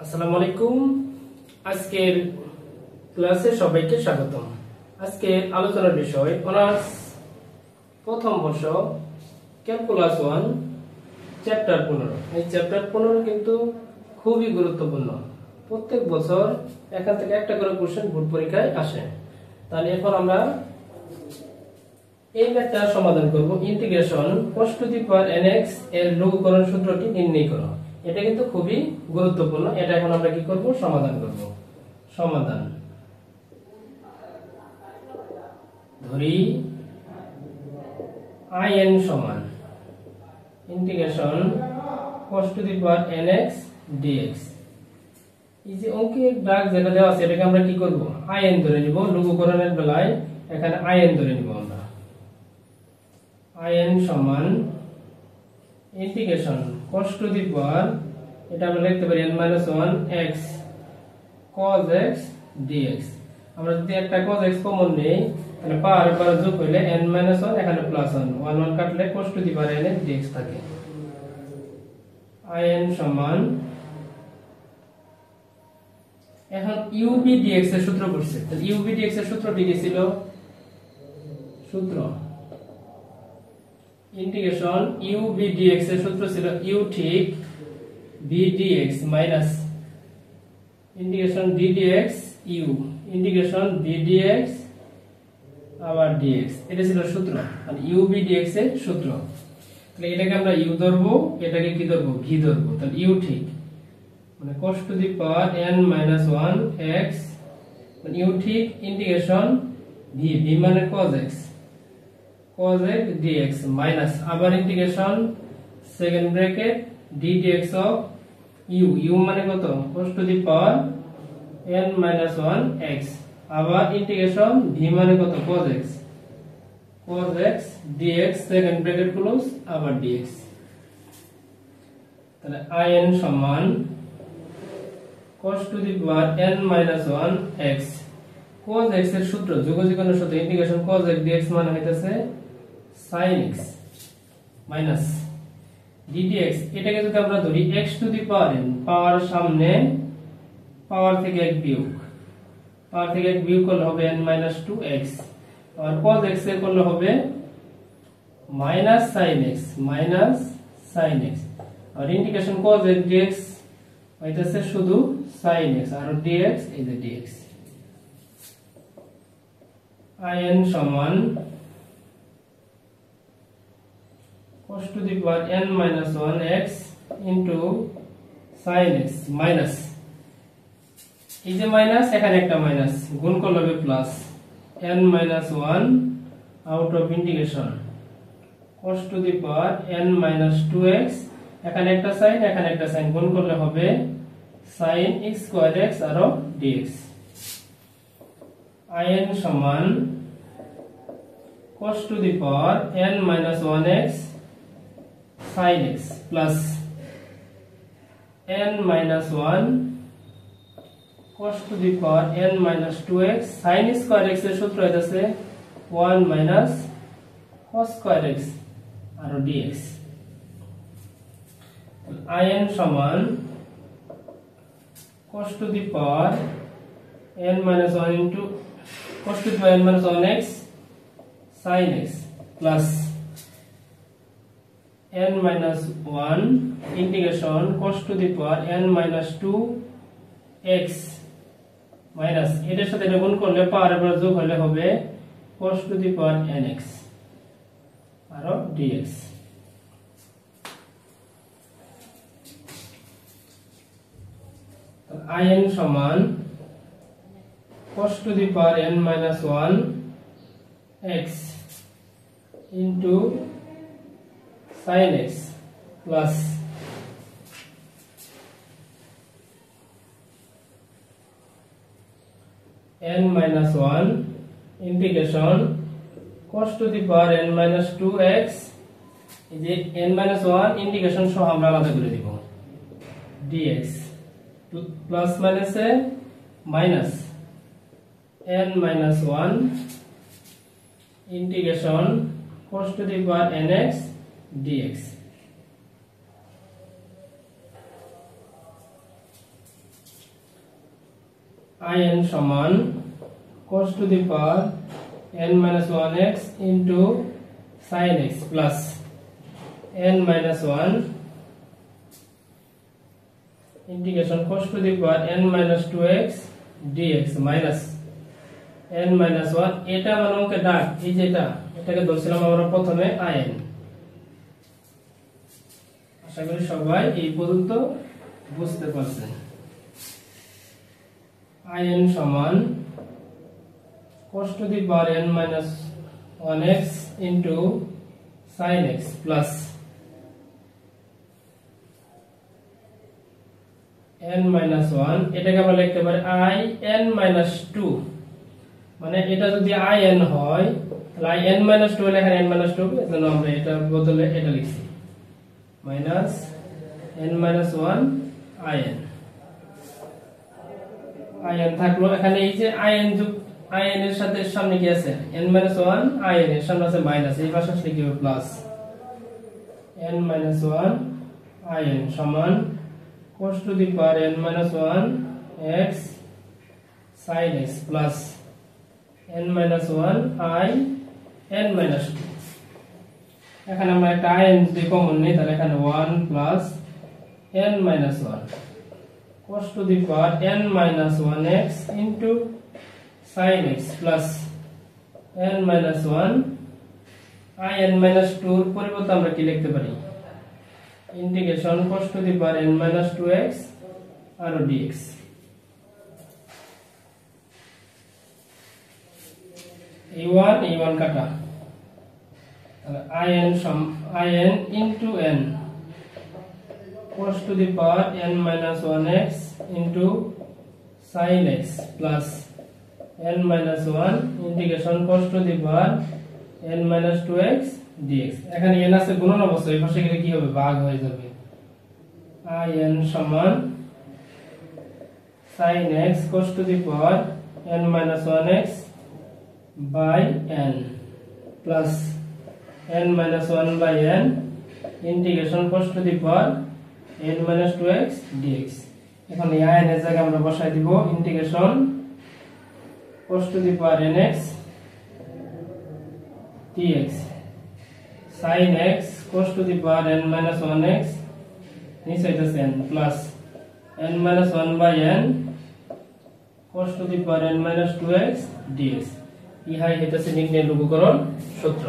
আসসালামু আলাইকুম। আজকের ক্লাসে সবাইকে স্বাগতম। আজকে আলোচনার বিষয় অনার্স প্রথম বর্ষ ক্যালকুলাস 1 চ্যাপ্টার 15। এই চ্যাপ্টার 15 কিন্তু খুবই গুরুত্বপূর্ণ। প্রত্যেক বছর এখান থেকে একটা করে কোশ্চেন বোর্ড পরীক্ষায় আসে। তাহলে এখন আমরা এই ম্যাথটার সমাধান করব। Integration cos to the power nx এর লঘুকরণ সূত্রটি নির্ণয় করো। এটা কিন্তু খুবই গুরুত্বপূর্ণ। এটা এখন আমরা কি করব? সমাধান করব। সমাধান ধরি in সমান integration cos to the power nx dx। এই যে অঙ্কের দাগ যেটা দেওয়া আছে এটাকে আমরা কি করব? in ধরে নিব। লঘুকরণের বেলায় এখানে in ধরে নিব আমরা। in সমান ইন্টিগ্রেশন cos টু দি পাওয়ার এটা আমরা লিখতে পারি n-1 x cos x dx। আমরা যদি একটা cos x কমন নেই তাহলে পাওয়ার পর যোগ হইলে n-1 এখানে +1 1 1 কাটলে cos to the power n dx থাকে। in সমান এখন ub dx এর সূত্র করছে। তাহলে ub dx এর সূত্রটি কি ছিল? সূত্র ইন্টিগ্রেশন ub dx এর সূত্র ছিল u ঠিক v dx minus integration d dx u integration v dx আবার dx। এটা ছিল সূত্র। আর ub dx এর সূত্র। তাহলে এটাকে আমরা u ধরবো, এটাকে কি ধরবো? v ধরবো। তাহলে u ঠিক মানে cos to the power n-1 x মানে u ঠিক ইন্টিগ্রেশন v v মানে cos x dx মাইনাস আবার integration second bracket d dx of u মানে কত? cos to the power n-1 x আবার ইন্টিগ্রেশন v মানে কত? cos x dx second bracket close আবার dx। তাহলে in সমান cos to the power n-1 x cos x এর সূত্র যোগজীকরণের সূত্র ইন্টিগ্রেশন cos x dx মানে হইতাছে sin x minus d dx। এটাকে যদি আমরা ধরি x to the power n পাওয়ার সামনে পাওয়ার থেকে 1 বিয়োগ পাওয়ার থেকে 1 বিয়োগ করলে হবে n-2x আর cos x এর করলে হবে sin x আর ইন্টিগ্রেশন cos x dx হইতাছে শুধু sin x আর dx এই যে dx। in সমান cos to the power n-1 x into sin x minus এই যে মাইনাস এখানে একটা মাইনাস গুণ করলে হবে plus n-1 out of integration cos to the power n-2x এখানে একটা sin এখানে একটা sin গুণ করলে হবে sin x স্কয়ার x আর dx। in সমান cos to the power n-1 x sin x plus n-1 cos to the power n-2x sin square x এর সূত্র হইতাছে 1 মাইনাস cos স্কয়ার x আর dx। in সমান cos to the power n-1 into cos to the power n-1 x sin x plus n-1 integration cos to the power n-2 x minus এটার সাথে এটা গুণ করলে পাওয়ার পর যোগ হলে হবে cos to the power nx আর dx। তো in সমান cos to the power n-1 x into sin x plus n-1 integration cos to the power n-2x এই যে n-1 integration সহ আমরা আলাদা করে দিব dx প্লাস মাইনাসে minus n-1 integration cos to the power nx dx। in সমান cos to the power n minus 1x into sin x plus n minus 1 integration cos to the power n minus 2x dx minus n minus 1 এটা মানে অঙ্কে ডাক এই যে এটাকে ধরছিলাম আমরা প্রথমে in। আশা করি সবাই এই পর্যন্ত বুঝতে পারছেন। in সমান cos to the power n minus 1x into sin x plus n minus 1 এটাকে আমরা লিখতে পারি I n minus 2 মানে এটা যদি in হয় তাহলে I n minus 2 লেখা n minus 2 এজন্য আমরা এটা বদলে এটা লিখছি minus n minus 1 in থাকলো এখানে এই যে in যোগ in এর সাথে সামনে কি আছে n minus 1 in এর সামনে আছে মাইনাস এই পাশে আসলে কি হবে প্লাস n minus 1 in সমান cos to the power n minus 1 x sin x plus n minus 1 I n minus 2 এখানে আমরা একটা in যদি কমন নেই তাহলে এখানে 1 plus n minus 1 cos to the power n minus 1x into sin x plus n minus 1 I n minus 2 এর পরিবর্তে আমরা কি লিখতে পারি integration cos to the power n minus 2x R dx a1 কাটা তাহলে in into n cos to the power n minus 1x into sin x plus n minus 1 integration cos to the power n minus 2x dx এখানে n আছে গুণন অবস্থায় এই পাশে গেলে কি হবে ভাগ হয়ে যাবে in সমান sin x cos to the power n minus 1x by n plus n minus 1 by n integration cos to the power n minus 2x dx এখন এই in এর জায়গায় আমরা বসাই দিব integration cos to the power nx dx sin x cos to the power n minus 1x নিচে আছে n plus n minus 1 by n cos to the power n minus 2x dx ইহাই হইতাছে নির্ণয় লঘুকরণ সূত্র।